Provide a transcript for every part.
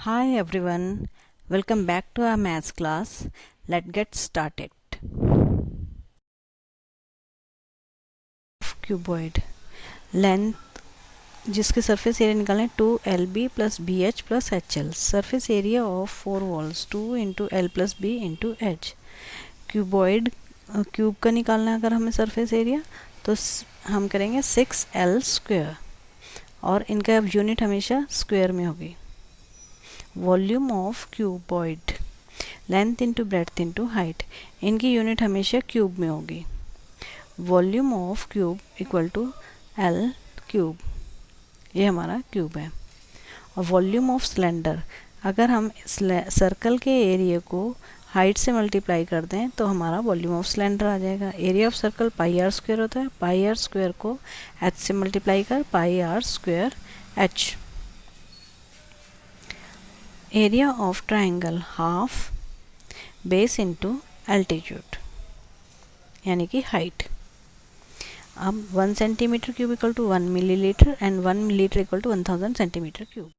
Hi everyone, welcome back to our maths class. Let's get started. Cuboid length जिसके surface area निकालें 2LB plus BH plus HL. Surface area of four walls 2 into L plus B into H. Cuboid cube का निकालना है अगर हमें surface area तो हम करेंगे 6L स्क्वेयर और इनका अब यूनिट हमेशा स्क्वेयर में होगी. Volume of cuboid length into breadth into height, इनकी यूनिट हमेशा क्यूब में होगी. Volume of cube equal to L cube, ये हमारा क्यूब है. और वॉल्यूम ऑफ सिलेंडर, अगर हम सर्कल के एरिया को हाइट से मल्टीप्लाई कर दें तो हमारा वॉल्यूम ऑफ सिलेंडर आ जाएगा. Area of circle pi R square होता है. पाई आर स्क्वेयर को एच से मल्टीप्लाई कर pi R square H. Area of triangle half base into altitude यानी कि हाइट. अब 1 centimetre cube equal to 1 millilitre and 1 millilitre equal to 1000 centimetre cube.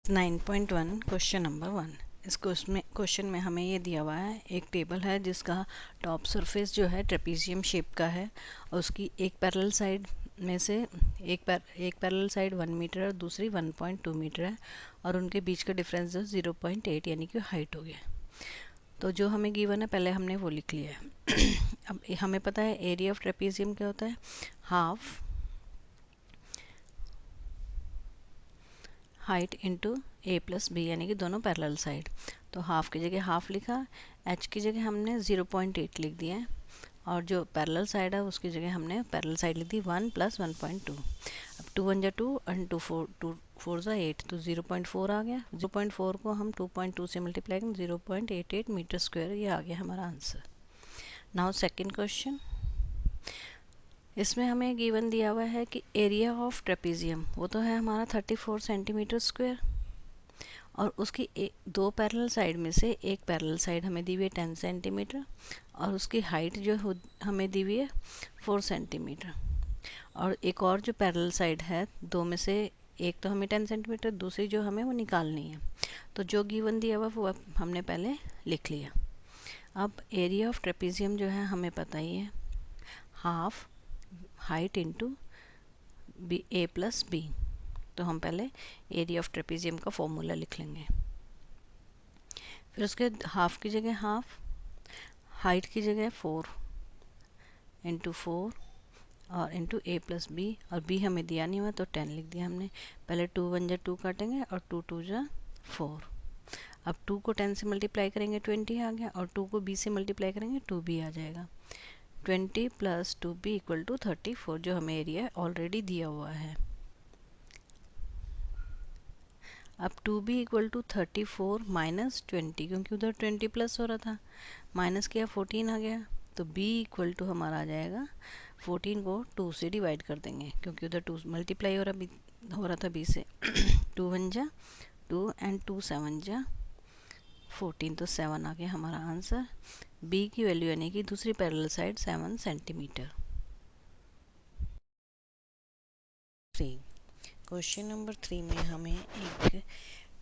9.1 question number 1. इस question में हमें ये दिया हुआ है, एक टेबल है जिसका टॉप सरफेस जो है ट्रेपीजियम शेप का है और उसकी एक पैरेलल साइड में से एक पैरेलल साइड 1 मीटर और दूसरी 1.2 मीटर है और उनके बीच का डिफरेंस जो 0.8 यानी कि हाइट हो गया. तो जो हमें गिवन है पहले हमने वो लिख लिया है. अब हमें पता है एरिया ऑफ ट्रेपीजियम क्या होता है, हाफ हाइट इंटू ए प्लस बी यानी कि दोनों पैरेलल साइड. तो हाफ की जगह हाफ लिखा, एच की जगह हमने 0.8 लिख दिया है और जो पैरेलल साइड है उसकी जगह हमने पैरेलल साइड लिख दी 1 प्लस 1.2. अब 2 1 जा 2 एंड 2 4 जा 8 तो 0.4 आ गया. 0.4 को हम 2.2 से मल्टीप्लाई करें 0.88 मीटर स्क्वायर, ये आ गया हमारा आंसर. Now second question. इसमें हमें गिवन दिया हुआ है कि एरिया ऑफ ट्रेपीजियम वो तो है हमारा 34 सेंटीमीटर स्क्वायर और उसकी दो पैरेलल साइड में से एक पैरेलल साइड हमें दी हुई है 10 सेंटीमीटर और उसकी हाइट जो हमें दी हुई है 4 सेंटीमीटर. और एक और जो पैरेलल साइड है दो में से एक तो हमें 10 सेंटीमीटर, दूसरी जो हमें वो निकालनी है. तो जो गिवन दिया हुआ वो हमने पहले लिख लिया. अब एरिया ऑफ ट्रेपीजियम जो है हमें पता ही है, हाफ हाइट इंटू बी ए प्लस बी. तो हम पहले एरिया ऑफ ट्रेपीजियम का फॉर्मूला लिख लेंगे. फिर उसके हाफ की जगह हाफ, हाइट की जगह 4 इंटू 4 और इंटू ए प्लस बी, और बी हमें दिया नहीं हुआ तो 10 लिख दिया हमने. पहले 2 1 जा 2 काटेंगे और 2 2 जा 4. अब 2 को 10 से मल्टीप्लाई करेंगे 20 आ गया और 2 को b से मल्टीप्लाई करेंगे 2b आ जाएगा. 20 प्लस 2b इक्वल टू 34 जो हमें एरिया ऑलरेडी दिया हुआ है. अब 2b इक्वल टू 34 माइनस 20, क्योंकि उधर 20 प्लस हो रहा था, माइनस किया 14 आ गया. तो b इक्वल टू हमारा आ जाएगा 14 को 2 से डिवाइड कर देंगे क्योंकि उधर 2 मल्टीप्लाई हो रहा था b से. 2 1 जा 2 एंड 2 7 जा 14 तो 7 आ गया हमारा आंसर. b की वैल्यू यानी कि दूसरी parallel side 7 centimetre. Question number 3 में हमें एक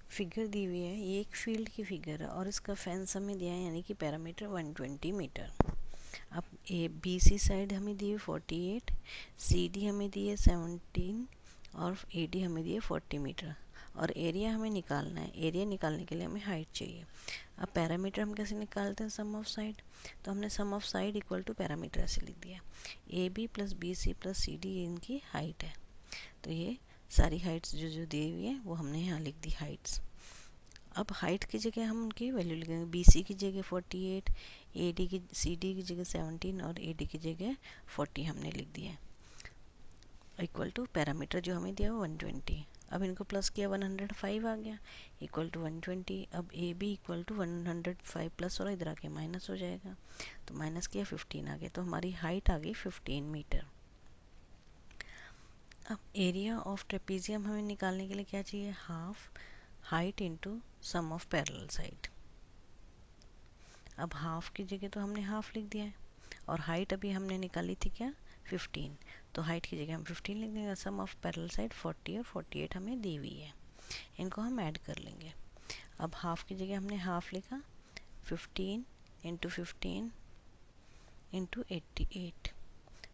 फिगर दी हुई है, ये एक फील्ड की फिगर है और इसका फेंस हमें दिया है यानी कि पैरामीटर 120 मीटर. अब ए बी सी साइड हमें दी है 48, सी डी हमें दी है 17 और ए डी हमें दी है 40 मीटर और एरिया हमें निकालना है. एरिया निकालने के लिए हमें हाइट चाहिए. अब पैरामीटर हम कैसे निकालते हैं, सम ऑफ साइड. तो हमने sum of side equal to parameter ऐसे लिख दिया. A B plus B C plus C D इनकी हाइट है. तो ये सारी हाइट्स जो जो दी हुई है वो हमने यहाँ लिख दी हाइट्स. अब हाइट की जगह हम उनकी वैल्यू लिखेंगे. बी सी की जगह 48, ए डी की सी डी की जगह 17 और ए डी की जगह 40 हमने लिख दिया. इक्वल टू पैरामीटर जो हमें दिया वो 120. अब इनको प्लस किया 105 आ गया इक्वल टू 120. अब A B equal to 105 plus हो रहा इधर आके माइनस हो जाएगा तो माइनस किया 15 आ गया. तो हमारी हाइट आ गई 15 मीटर. अब एरिया ऑफ ट्रेपीजियम हमें निकालने के लिए क्या चाहिए, half height into sum of parallel side. अब हाफ की जगह तो हमने हाफ लिख दिया है और हाइट अभी हमने निकाली थी क्या 15, तो हाइट की जगह हम 15 लिख देंगे. सम ऑफ पैरेलल साइड 40 और 48 हमें दी हुई है. इनको हम ऐड कर लेंगे। अब हाफ की जगह हमने हाफ लिखा, 15 इंटू 15 इंटू 88।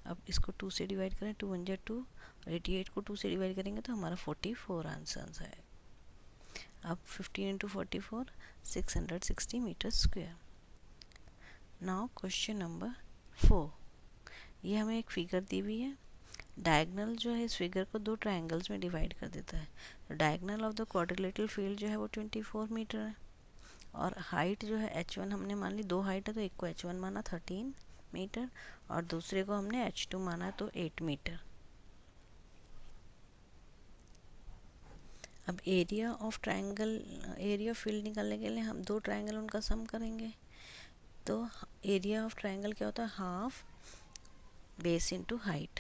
अब इसको 2 से डिवाइड करें, 2 1 जा 2, और 88 को 2 से डिवाइड करेंगे तो हमारा 44 आंसर है। अब 15 into 44 660 metre square. Now question number 4। ये हमें एक फिगर दी हुई है। डायगोनल जो है इस फिगर को दो ट्रायंगल्स में डिवाइड कर देता है। तो diagonal of the quadrilateral field जो है वो 24 मीटर है, और हाइट जो है h1 हमने मान ली, दो हाइट है तो एक को h1 माना 13 मीटर, और दूसरे को हमने h2 माना तो 8 मीटर। अब area of triangle, area of field निकालने के लिए हम दो ट्रायंगल उनका सम करेंगे। तो एरिया ऑफ ट्रायंगल क्या होता है, हाफ बेस इंटू हाइट,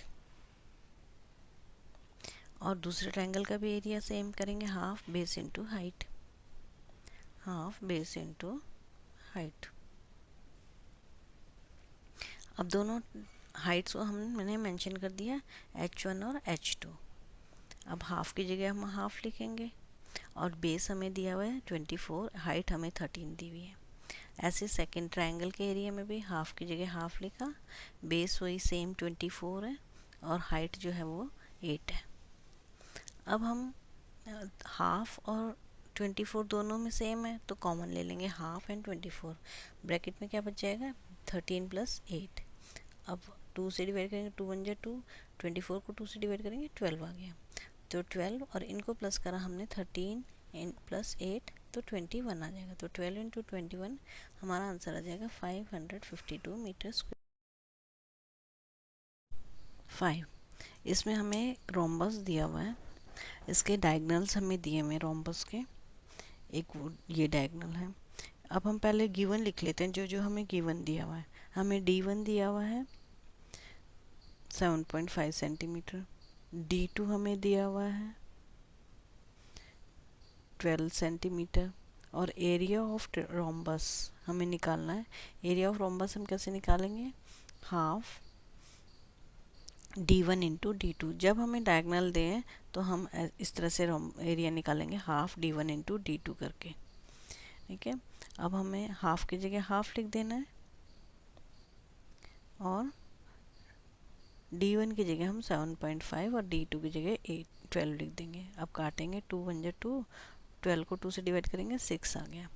और दूसरे ट्रायंगल का भी एरिया सेम करेंगे, half base into height, half base into height. अब दोनों हाइट्स को मैंने मेंशन कर दिया, h1 और h2। अब हाफ की जगह हम हाफ लिखेंगे, और बेस हमें दिया हुआ है 24, हाइट हमें 13 दी हुई है। ऐसे सेकंड ट्रायंगल के एरिया में भी हाफ की जगह हाफ लिखा, बेस वही सेम 24 है, और हाइट जो है वो 8 है। अब हम हाफ और 24 दोनों में सेम है तो कॉमन ले लेंगे, हाफ एंड 24। ब्रैकेट में क्या बच जाएगा, 13 प्लस 8। अब 2 से डिवाइड करेंगे, 2 1 जा 2, 24 को 2 से डिवाइड करेंगे 12 आ गया, तो 12, और इनको प्लस करा हमने 13 प्लस 8 तो 21 आ जाएगा। तो 12 इंटू 21 हमारा आंसर आ जाएगा 552 मीटर स्क्वायर। 5, इसमें हमें रोम्बस दिया हुआ है, इसके डायगोनल्स हमें दिए हुए रोम्बस के, एक ये डायगोनल है। अब हम पहले गिवन लिख लेते हैं, जो जो हमें गिवन दिया हुआ है। हमें D1 दिया हुआ है 7.5 सेंटीमीटर, D2 हमें दिया हुआ है 12 सेंटीमीटर, और एरिया ऑफ रोम्बस हमें निकालना है। एरिया ऑफ रोम्बस हम कैसे निकालेंगे, हाफ D1 इंटू D2। जब हमें डायगोनल दें तो हम इस तरह से एरिया निकालेंगे, हाफ D1 इंटू D2 करके। ठीक है, अब हमें हाफ की जगह हाफ लिख देना है, और D1 की जगह हम 7.5 और D2 की जगह 12 लिख देंगे। अब काटेंगे, 2 1 जा 2, 12 को 2 से डिवाइड करेंगे 6 आ गया।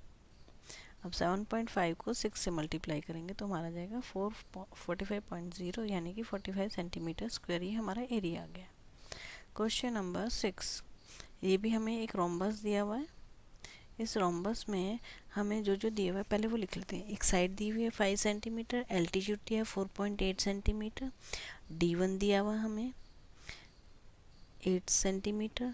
अब 7.5 को 6 से मल्टीप्लाई करेंगे तो हमारा जाएगा 45.0, यानी कि 45 सेंटीमीटर स्क्वायर, ये हमारा एरिया आ गया। Question number 6। ये भी हमें एक रोम्बस दिया हुआ है। इस रोम्बस में हमें जो जो दिया हुआ है पहले वो लिख लेते हैं। एक साइड दी हुई है 5 सेंटीमीटर, एल्टीट्यूड दिया है 4.8 सेंटीमीटर, D1 दिया हुआ हमें 8 सेंटीमीटर,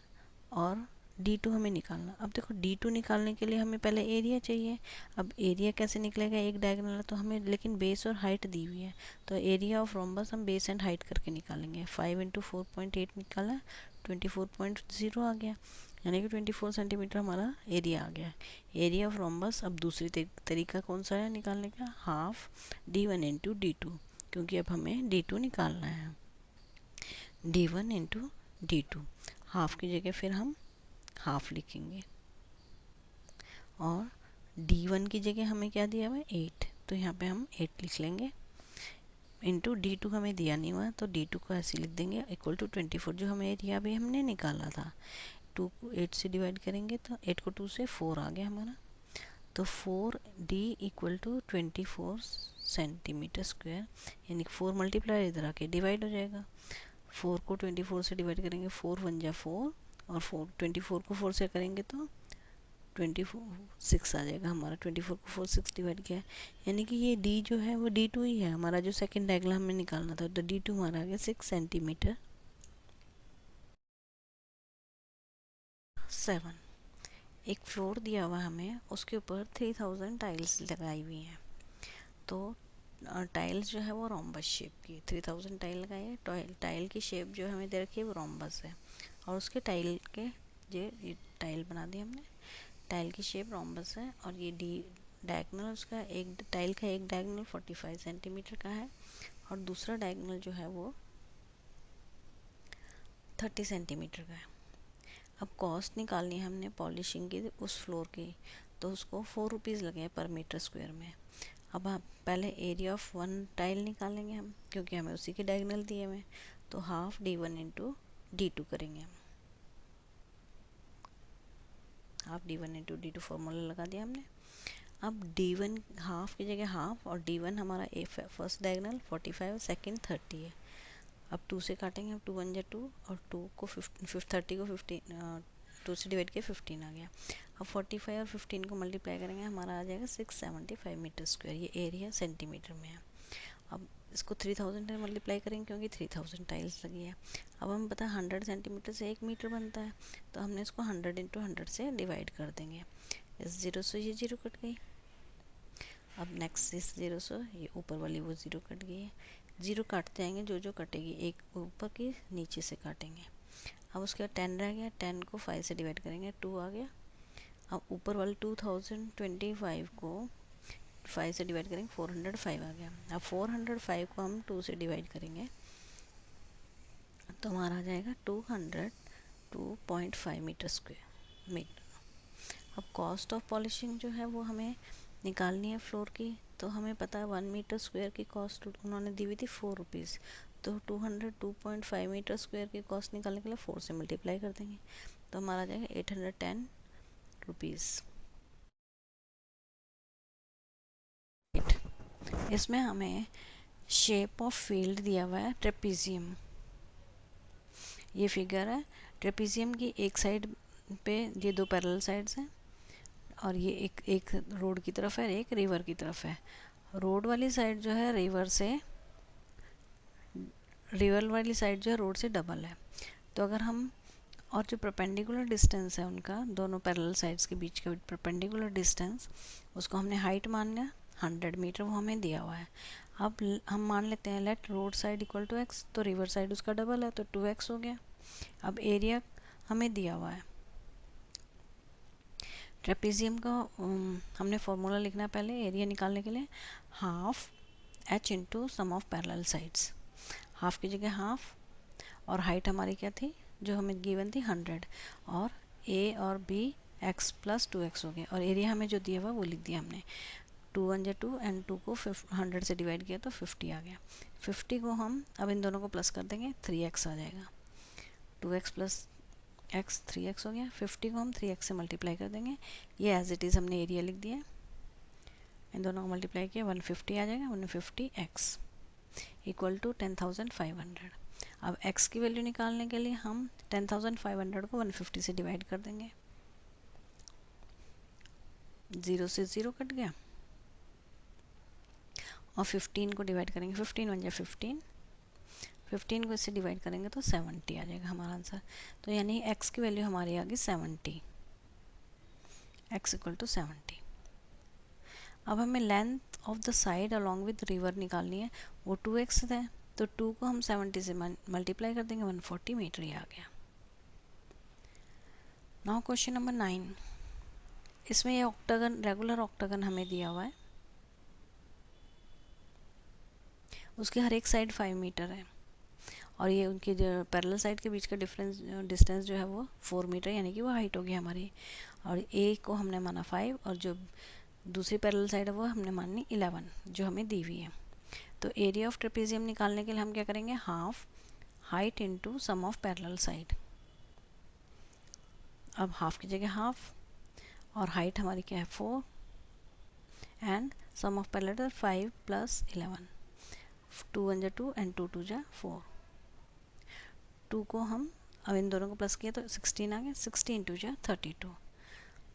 और D2 हमें निकालना। अब देखो D2 निकालने के लिए हमें पहले एरिया चाहिए। अब एरिया कैसे निकलेगा, एक डायगोनल है तो हमें, लेकिन बेस और हाइट दी हुई है, तो एरिया ऑफ रोम्बस हम बेस एंड हाइट करके निकालेंगे। 5 इंटू 4.8 निकाला, 24.0 आ गया, यानी कि 24 सेंटीमीटर हमारा एरिया आ गया। Area of rhombus. अब दूसरी तरीका कौन सा है निकालने का, हाफ D1 इंटू D2, क्योंकि अब हमें D2 निकालना है। D1 इंटू D2, हाफ की जगह फिर हम हाफ लिखेंगे, और D1 की जगह हमें क्या दिया हुआ है 8, तो यहाँ पे हम 8 लिख लेंगे, इंटू D2 हमें दिया नहीं हुआ तो D2 को ऐसे लिख देंगे, इक्वल टू 24, जो हमें एरिया भी हमने निकाला था। 2 को 8 से डिवाइड करेंगे तो 8 को 2 से 4 आ गया हमारा, तो 4D equal to 24 centimetre square, यानी 4 मल्टीप्लाई इधर आके डिवाइड हो जाएगा। 4 को 24 से डिवाइड करेंगे, 4 1 जा 4, और 24 को 4 से करेंगे तो 6 आ जाएगा हमारा। 24 को 4 6 डिवाइड किया है, यानी कि ये D जो है वो D2 ही है हमारा, जो सेकंड डायगोनल हमें निकालना था, तो D2 हमारा आ गया 6 सेंटीमीटर। 7, एक फ्लोर दिया हुआ हमें, उसके ऊपर 3000 टाइल्स लगाई हुई हैं। तो टाइल्स जो है वो रोम्बस शेप की, 3000 टाइल लगाई है, टाइल की शेप जो हमें दे रखी है वो रोम्बस है, और उसके टाइल के ये टाइल बना दी हमने, टाइल की शेप रोम्बस है, और ये डायगोनल उसका, एक टाइल का एक डायगोनल 45 सेंटीमीटर का है, और दूसरा डायगोनल जो है वो 30 सेंटीमीटर का है। अब कॉस्ट निकालनी है हमने पॉलिशिंग की उस फ्लोर की, तो उसको 4 रुपीज़ लगे पर मीटर स्क्वायर में। अब हम पहले एरिया ऑफ वन टाइल निकालेंगे हम, क्योंकि हमें उसी के डायगोनल दिए हुए, तो हाफ d1 इंटू d2 करेंगे हम। Half d1 into d2 formula लगा दिया हमने। अब d1 हाफ की जगह हाफ, और d1 हमारा फर्स्ट डायगोनल 45, सेकंड 30 है। अब 2 से काटेंगे, अब 2 1 जा 2, और 2 को 30 को 15 2 से डिवाइड किया 15 आ गया। अब 45 और 15 को मल्टीप्लाई करेंगे, हमारा आ जाएगा 675 मीटर स्क्वायर। ये एरिया सेंटीमीटर में है। अब इसको 3000 से मल्टीप्लाई करेंगे, क्योंकि 3000 टाइल्स लगी है। अब हमें पता है 100 सेंटीमीटर से 1 मीटर बनता है, तो हमने इसको 100 इंटू 100 से डिवाइड कर देंगे। इस जीरो से ये जीरो कट गई। अब नेक्स्ट इस जीरो से ये ऊपर वाली वो जीरो कट गई है। जीरो काटते जाएंगे, जो जो कटेगी एक ऊपर की नीचे से काटेंगे। अब उसके बाद 10 रह गया, 10 को 5 से डिवाइड करेंगे, 2 आ गया। अब ऊपर वाले 2025 को 5 से डिवाइड करेंगे, 405 आ गया। अब 405 को हम 2 से डिवाइड करेंगे, तो हमारा आ जाएगा 202.5 मीटर स्क्वायर मीटर। अब कॉस्ट ऑफ पॉलिशिंग जो है वो हमें निकालनी है फ्लोर की, तो हमें पता है 1 मीटर स्क्वायर की कॉस्ट उन्होंने दी हुई थी 4 रुपीज़, तो 202.5 मीटर स्क्वायर की कॉस्ट निकालने के लिए 4 से मल्टीप्लाई कर देंगे, तो हमारा आ जाएगा 810 रुपीज़। इसमें हमें शेप ऑफ फील्ड दिया हुआ है ट्रेपीजियम। ये फिगर है ट्रेपीजियम की, एक साइड पे ये दो पैरेलल साइड्स हैं, और ये एक रोड की तरफ है, एक रिवर की तरफ है। रोड वाली साइड जो है रिवर वाली साइड जो है रोड से डबल है। तो अगर हम, और जो परपेंडिकुलर डिस्टेंस है उनका, दोनों पैरेलल साइड्स के बीच का परपेंडिकुलर डिस्टेंस, उसको हमने हाइट मान लिया 100 मीटर, वो हमें दिया हुआ है। अब हम मान लेते हैं let road side equal to x, तो रिवर साइड उसका डबल है, तो 2x हो गया। अब एरिया हमें दिया हुआ है ट्रेपीजियम का, हमने फॉर्मूला लिखना है पहले एरिया निकालने के लिए, half h into sum of parallel sides. Half की जगह हाफ, और हाइट हमारी क्या थी जो हमें गिवन थी 100, और a और b x प्लस 2x हो गया, और एरिया हमें जो दिया हुआ वो लिख दिया हमने। 2 1 जा 2, एंड 2 को 100 से डिवाइड किया तो 50 आ गया। 50 को हम अब इन दोनों को प्लस कर देंगे, 3x आ जाएगा। 2x प्लस x 3x हो गया। 50 को हम 3x से मल्टीप्लाई कर देंगे, ये एज इट इज़ हमने एरिया लिख दिया। इन दोनों को मल्टीप्लाई किया 150 आ जाएगा। 150x equal to 10,500। अब x की वैल्यू निकालने के लिए हम 10,500 को 150 से डिवाइड कर देंगे, 0 से 0 कट गया, और 15 को डिवाइड करेंगे, 15 1 जा 15, 15 को इससे डिवाइड करेंगे तो 70 आ जाएगा हमारा आंसर। तो यानी x की वैल्यू हमारी आ गई 70, x इक्वल टू 70। अब हमें length of the side along with river निकालनी है, वो 2x है, तो 2 को हम 70 से मल्टीप्लाई कर देंगे, 140 मीटर ही आ गया। नाउ क्वेश्चन नंबर 9, इसमें ये ऑक्टागन, रेगुलर ऑक्टागन हमें दिया हुआ है, उसके हर एक साइड 5 मीटर है, और ये उनकी जो पैरेलल साइड के बीच का डिस्टेंस जो है वो 4 मीटर, यानी कि वो हाइट होगी हमारी। और ए को हमने माना 5, और जो दूसरी पैरेलल साइड है वो हमने मानी 11, जो हमें दी हुई है। तो एरिया ऑफ ट्रेपेजियम निकालने के लिए हम क्या करेंगे, half height into sum of parallel side. अब हाफ की जगह हाफ, और हाइट हमारी क्या है 4, and sum of parallel 5 plus 11, 2 1 जा 2 एंड 2 2 जा 4। 2 को हम अब इन दोनों को प्लस किया तो 16 आ गया, 16 2 जा 32,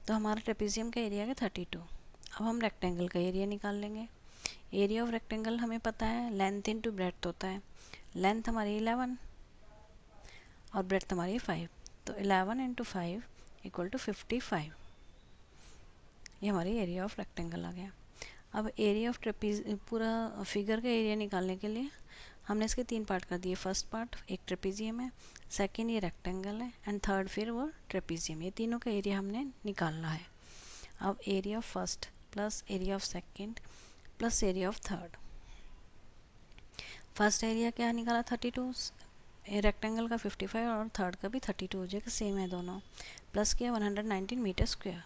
तो हमारा ट्रेपेजियम का एरिया आ गया 32। अब हम रेक्टेंगल का एरिया निकाल लेंगे। एरिया ऑफ रेक्टेंगल हमें पता है लेंथ इंटू ब्रेड्थ होता है, लेंथ हमारी 11 और ब्रेड्थ हमारी 5, तो 11 इंटू 5 इक्वल टू 55, ये हमारी एरिया ऑफ रेक्टेंगल आ गया। अब एरिया ऑफ ट्रेपीज, पूरा फिगर का एरिया निकालने के लिए हमने इसके 3 पार्ट कर दिए। फर्स्ट पार्ट एक ट्रेपीजियम है, सेकंड ये रेक्टेंगल है, एंड थर्ड फिर वो ट्रेपीजियम, ये तीनों का एरिया हमने निकालना है। अब area of first plus area of second plus area of third. First area क्या निकाला 32, ये रेक्टेंगल का 55 और थर्ड का भी 32 हो जाएगा, सेम है दोनों। प्लस किया 119 मीटर स्क्वायर।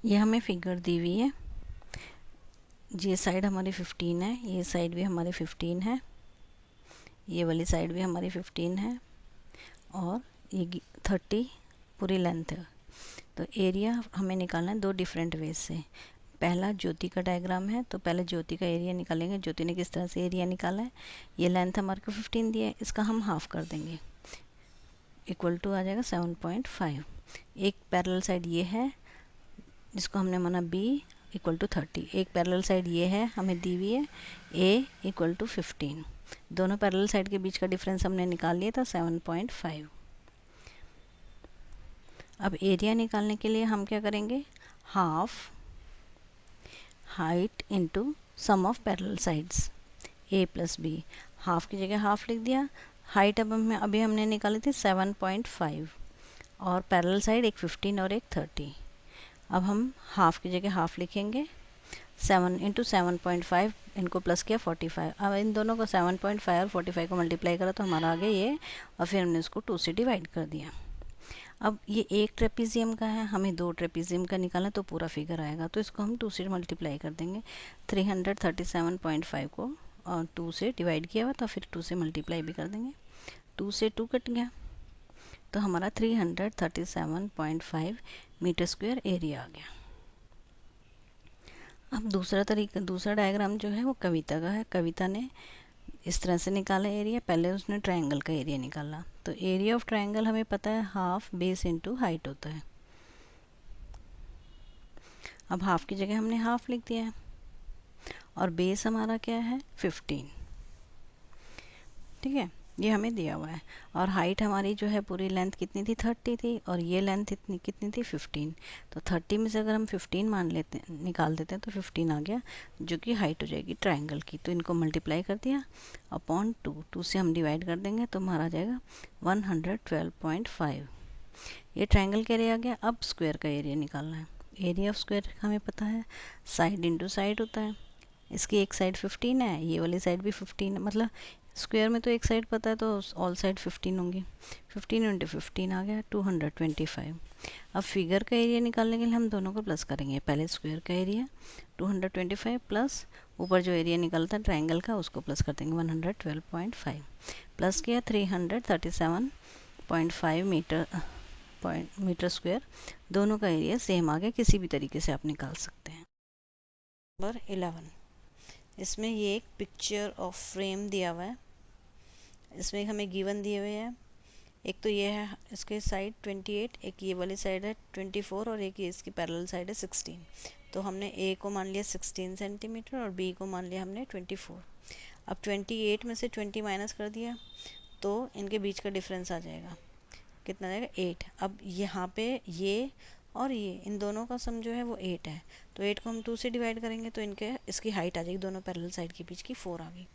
ये हमें फिगर दी हुई है, ये साइड हमारी 15 है, ये साइड भी हमारी 15 है, ये वाली साइड भी हमारी 15 है, और ये 30 पूरी लेंथ है। तो एरिया हमें निकालना है दो डिफरेंट वेज से। पहला ज्योति का डायग्राम है, तो पहले ज्योति का एरिया निकालेंगे। ज्योति ने किस तरह से एरिया निकाला है, ये लेंथ हमारे को 15 दिया है, इसका हम हाफ कर देंगे, इक्वल टू आ जाएगा 7.5। एक पैरेलल साइड ये है जिसको हमने माना b इक्वल टू 30, एक पैरेलल साइड ये है हमें दी हुई है a इक्वल टू 15। दोनों पैरेलल साइड के बीच का डिफरेंस हमने निकाल लिया था 7.5। अब एरिया निकालने के लिए हम क्या करेंगे, half height into sum of parallel sides a plus B. Half की जगह हाफ लिख दिया। हाइट अब हमें अभी हमने निकाली थी 7.5, और पैरेलल साइड एक 15 और एक 30। अब हम हाफ की जगह हाफ लिखेंगे, 7 इंटू 7.5, इनको प्लस किया 45। अब इन दोनों को 7.5 और 45 को मल्टीप्लाई करा तो हमारा आ गया ये, और फिर हमने इसको 2 से डिवाइड कर दिया। अब ये एक ट्रेपीजियम का है, हमें दो ट्रेपीजियम का निकालना तो पूरा फिगर आएगा, तो इसको हम 2 से मल्टीप्लाई कर देंगे। 337.5 को और 2 से डिवाइड किया हुआ था, फिर 2 से मल्टीप्लाई भी कर देंगे। 2 से 2 कट गया, तो हमारा 337.5 मीटर स्क्वायर एरिया आ गया। अब दूसरा तरीका, दूसरा डायग्राम जो है वो कविता का है। कविता ने इस तरह से निकाला एरिया, पहले उसने ट्रायंगल का एरिया निकाला। तो एरिया ऑफ ट्रायंगल हमें पता है हाफ बेस इनटू हाइट होता है। अब हाफ की जगह हमने हाफ लिख दिया है, और बेस हमारा क्या है 15, ठीक है, ये हमें दिया हुआ है। और हाइट हमारी जो है पूरी लेंथ कितनी थी 30 थी, और ये लेंथ इतनी कितनी थी 15। तो 30 में से अगर हम 15 मान लेते हैं, निकाल देते हैं, तो 15 आ गया, जो कि हाइट हो जाएगी ट्रायंगल की। तो इनको मल्टीप्लाई कर दिया अपॉन 2, 2 से हम डिवाइड कर देंगे तो हमारा आ जाएगा 112.5। ये ट्रायंगल का एरिया आ गया। अब स्क्वायर का एरिया निकालना है। एरिया ऑफ स्क्वायर हमें पता है साइड इंटू साइड होता है। इसकी एक साइड 15 है, ये वाली साइड भी 15 है, मतलब स्क्वायर में तो एक साइड पता है तो ऑल साइड 15 होंगी। 15 इंटू 15 आ गया 225। अब फिगर का एरिया निकालने के लिए हम दोनों को प्लस करेंगे। पहले स्क्वायर का एरिया 225 प्लस ऊपर जो एरिया निकलता है ट्रायंगल का उसको प्लस कर देंगे 112.5, प्लस किया 337.5 मीटर स्क्वायर। दोनों का एरिया सेम आ गया, किसी भी तरीके से आप निकाल सकते हैं। नंबर 11, इसमें ये एक पिक्चर ऑफ फ्रेम दिया हुआ है। इसमें हमें गिवन दिए हुए हैं, एक तो ये है इसके साइड 28, एक ये वाली साइड है 24, और एक ये इसकी पैरेलल साइड है 16। तो हमने ए को मान लिया 16 सेंटीमीटर और बी को मान लिया हमने 24। अब 28 में से 20 माइनस कर दिया तो इनके बीच का डिफरेंस आ जाएगा, कितना जाएगा 8। अब यहाँ पे ये और ये इन दोनों का सम जो है वो 8 है, तो 8 को हम 2 से डिवाइड करेंगे तो इनके इसकी हाइट आ जाएगी, दोनों पैरेलल साइड के बीच की 4 आ गई।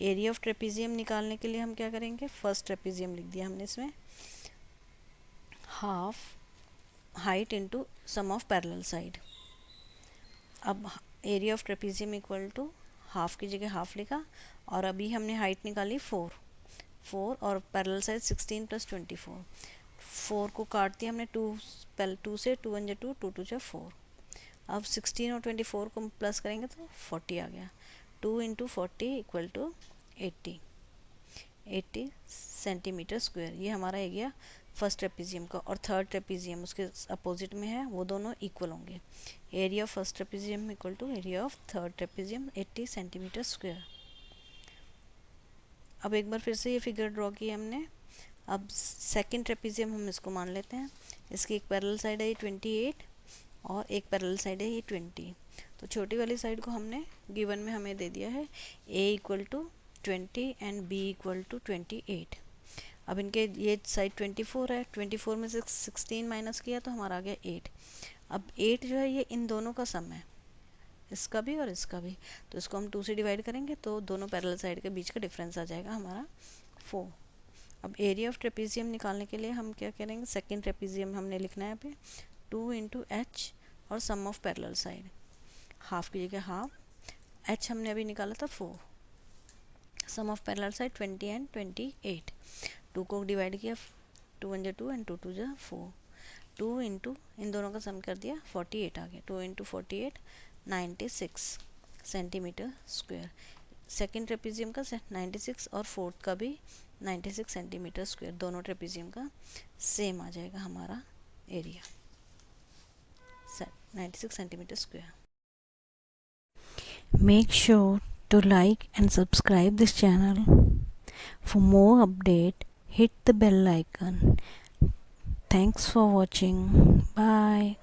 एरिया ऑफ ट्रेपीजियम निकालने के लिए हम क्या करेंगे, फर्स्ट ट्रेपीजियम लिख दिया हमने इसमें, half height into sum of parallel side. अब area of trapezium equal to half की जगह हाफ लिखा, और अभी हमने हाइट निकाली 4 और पैरेलल साइड 16 प्लस 24। 4 को काट दिया हमने 2 पहले 2 से, 2 1 2, 2 2 4। अब 16 और 24 को प्लस करेंगे तो 40 आ गया। 2 into 40 equal to 80 centimetre square. ये हमारा एरिया फर्स्ट ट्रेपीजियम का। और थर्ड ट्रेपीजियम उसके अपोजिट में है, वो दोनों इक्वल होंगे। Area of first trapezium equal to area of third trapezium 80 centimetre square. अब एक बार फिर से ये फिगर ड्रॉ की हमने। अब सेकंड ट्रेपीजियम हम इसको मान लेते हैं। इसकी एक पैरेलल साइड है ये 28 और एक पैरेलल साइड है ये 20। तो छोटी वाली साइड को हमने गिवन में हमें दे दिया है a equal to 20 and b equal to 28। अब इनके ये साइड 24 है, 24 में से 16 माइनस किया तो हमारा आ गया 8। अब 8 जो है ये इन दोनों का सम है, इसका भी और इसका भी, तो इसको हम 2 से डिवाइड करेंगे तो दोनों पैरेलल साइड के बीच का डिफरेंस आ जाएगा हमारा 4। अब एरिया ऑफ ट्रेपीजियम निकालने के लिए हम क्या करेंगे, सेकंड ट्रेपीजियम हमने लिखना है यहाँ पे 2 इंटू एच और सम ऑफ पैरेलल साइड, हाफ की जगह हाफ, एच हमने अभी निकाला था 4, सम ऑफ पैरेलल साइड 20 एंड 28, 2 को डिवाइड किया, 2 1 2 एंड 2 2 4, 2 इंटू इन दोनों का सम कर दिया 48 आ गया, 2 into 48 96 centimetre square. Second trapezium का 96 और फोर्थ का भी 96 सेंटीमीटर स्क्वायर, दोनों ट्रेपीजियम का सेम आ जाएगा हमारा area 96 centimeter square. Make sure to like and subscribe this channel. For more update, hit the bell icon. Thanks for watching. Bye.